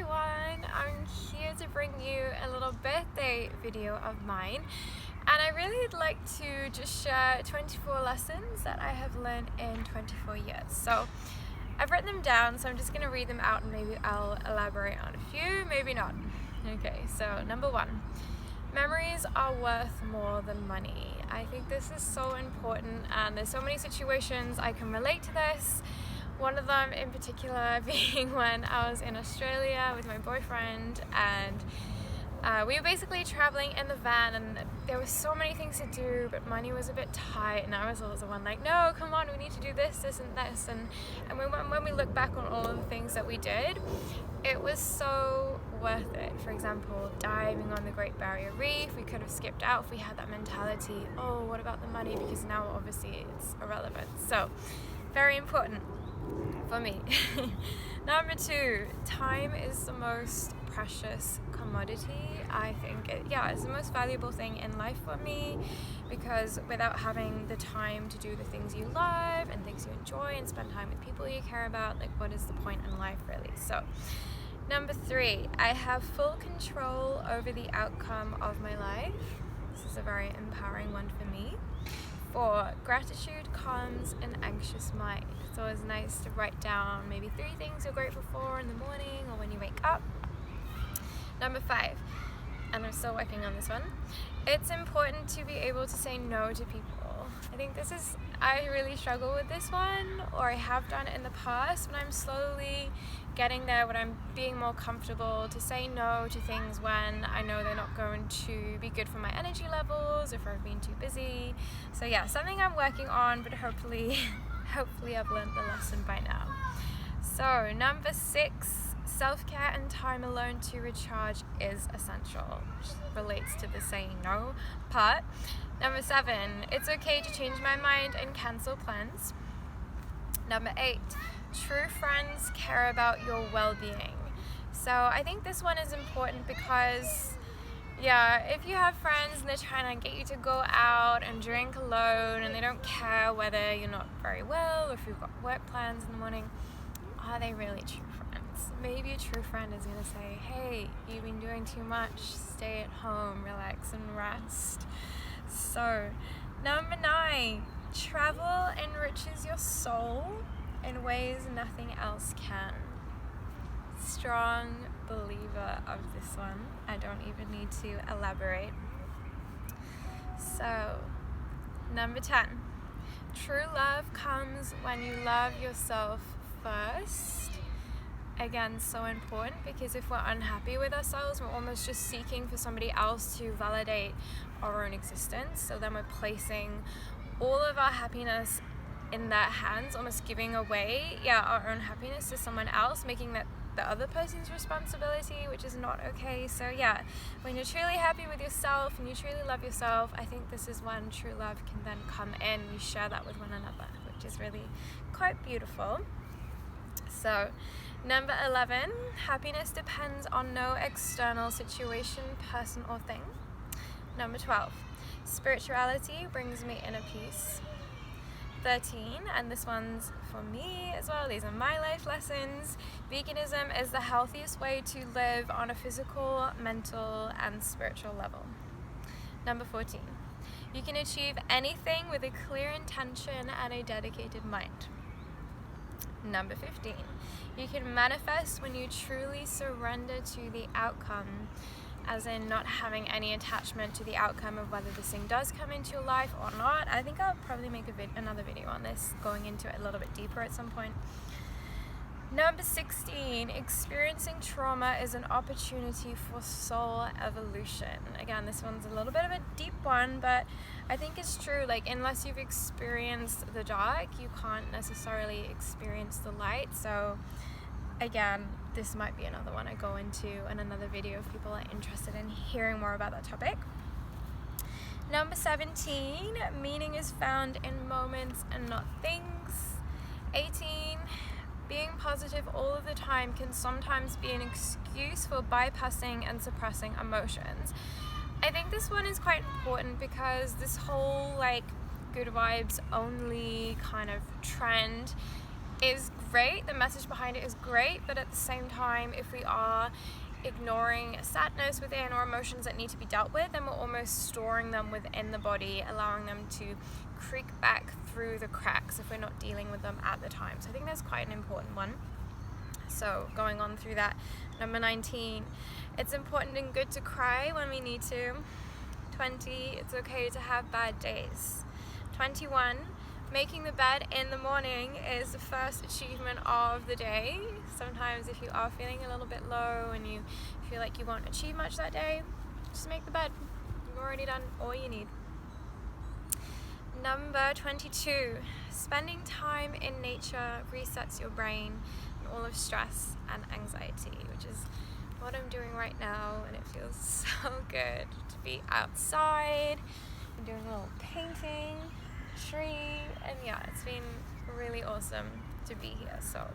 everyone, I'm here to bring you a little birthday video of mine, and I really would like to just share 24 lessons that I have learned in 24 years. So I've written them down, so I'm just going to read them out and maybe I'll elaborate on a few, maybe not. Okay, so number one, memories are worth more than money. I think this is so important, and there's so many situations I can relate to this. One of them in particular being when I was in Australia with my boyfriend, and we were basically traveling in the van, and there were so many things to do, but money was a bit tight, and I was always the one like, no, come on, we need to do this, this and this. And when we look back on all of the things that we did, it was so worth it. For example, diving on the Great Barrier Reef, we could have skipped out if we had that mentality, oh, what about the money, because now obviously it's irrelevant. So very important for me. Number two, time is the most precious commodity. I think it's the most valuable thing in life for me, because without having the time to do the things you love and things you enjoy and spend time with people you care about, like, what is the point in life really? So number three, I have full control over the outcome of my life. This is a very empowering one for me. 4, gratitude calms an anxious mind. It's always nice to write down maybe 3 things you're grateful for in the morning or when you wake up. Number 5, and I'm still working on this one, it's important to be able to say no to people. I think I really struggle with this one, or I have done it in the past, but I'm slowly getting there when I'm being more comfortable to say no to things when I know they're not going to be good for my energy levels, if I've been too busy. So yeah, something I'm working on, but hopefully I've learned the lesson by now. So number 6, self-care and time alone to recharge is essential, which relates to the saying no part. Number 7, it's okay to change my mind and cancel plans. Number 8, true friends care about your well-being. So I think this one is important because, if you have friends and they're trying to get you to go out and drink alone, and they don't care whether you're not very well or if you've got work plans in the morning, are they really true friends? Maybe a true friend is going to say, hey, you've been doing too much, stay at home, relax and rest. So number 9, travel enriches your soul in ways nothing else can. Strong believer of this one. I don't even need to elaborate. So number 10, true love comes when you love yourself first. Again, so important, because if we're unhappy with ourselves, we're almost just seeking for somebody else to validate our own existence. So then we're placing all of our happiness in their hands, almost giving away our own happiness to someone else, making that the other person's responsibility, which is not okay. So when you're truly happy with yourself and you truly love yourself, I think this is when true love can then come in. You share that with one another, which is really quite beautiful. So number 11, happiness depends on no external situation, person or thing. Number 12, spirituality brings me inner peace. 13, and this one's for me as well, these are my life lessons, veganism is the healthiest way to live on a physical, mental and spiritual level. Number 14, you can achieve anything with a clear intention and a dedicated mind. Number 15, you can manifest when you truly surrender to the outcome, as in not having any attachment to the outcome of whether this thing does come into your life or not. I think I'll probably make another video on this, going into it a little bit deeper at some point. Number 16, experiencing trauma is an opportunity for soul evolution. Again, this one's a little bit of a deep one, but I think it's true. Like, unless you've experienced the dark, you can't necessarily experience the light. So again, this might be another one I go into in another video if people are interested in hearing more about that topic. Number 17, meaning is found in moments and not things. 18, being positive all of the time can sometimes be an excuse for bypassing and suppressing emotions. I think this one is quite important, because this whole good vibes only kind of trend is great, the message behind it is great, but at the same time, if we are ignoring sadness within or emotions that need to be dealt with, then we're almost storing them within the body, allowing them to creep back through the cracks if we're not dealing with them at the time. So I think that's quite an important one. So going on through that, number 19, it's important and good to cry when we need to. 20, it's okay to have bad days. 21, making the bed in the morning is the first achievement of the day. Sometimes if you are feeling a little bit low and you feel like you won't achieve much that day, just make the bed. You've already done all you need. Number 22, spending time in nature resets your brain and all of stress and anxiety, which is what I'm doing right now, and it feels so good to be outside. I'm doing a little painting, tree, and yeah, it's been really awesome to be here. So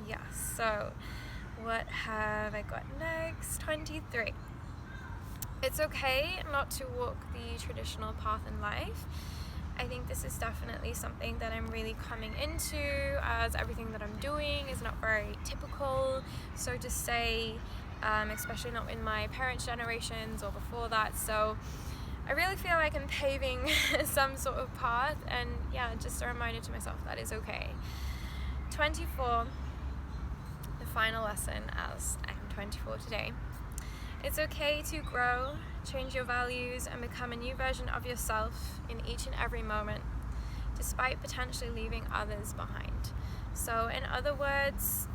yeah, so what have I got next? 23. It's okay not to walk the traditional path in life. I think this is definitely something that I'm really coming into, as everything that I'm doing is not very typical, so to say, especially not in my parents' generations or before that. So I really feel like I'm paving some sort of path, and yeah, just a reminder to myself that is okay. 24, the final lesson, as I'm 24 today. It's okay to grow, change your values, and become a new version of yourself in each and every moment, despite potentially leaving others behind. So in other words,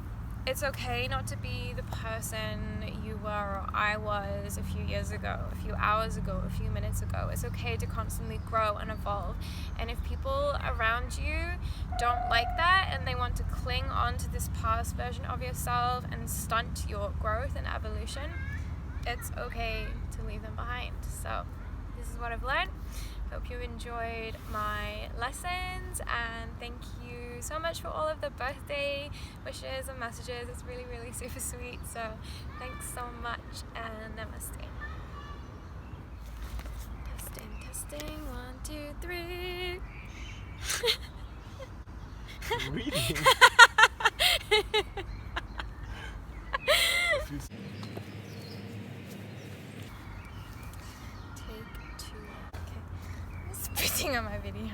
it's okay not to be the person you were or I was a few years ago, a few hours ago, a few minutes ago. It's okay to constantly grow and evolve. And if people around you don't like that and they want to cling on to this past version of yourself and stunt your growth and evolution, it's okay to leave them behind. So this is what I've learned. Hope you enjoyed my lessons, and thank you so much for all of the birthday wishes and messages. It's really, really super sweet. So thanks so much, and namaste. Testing, 1, 2, 3. Reading. Take 2. Okay. I'm spitting on my video.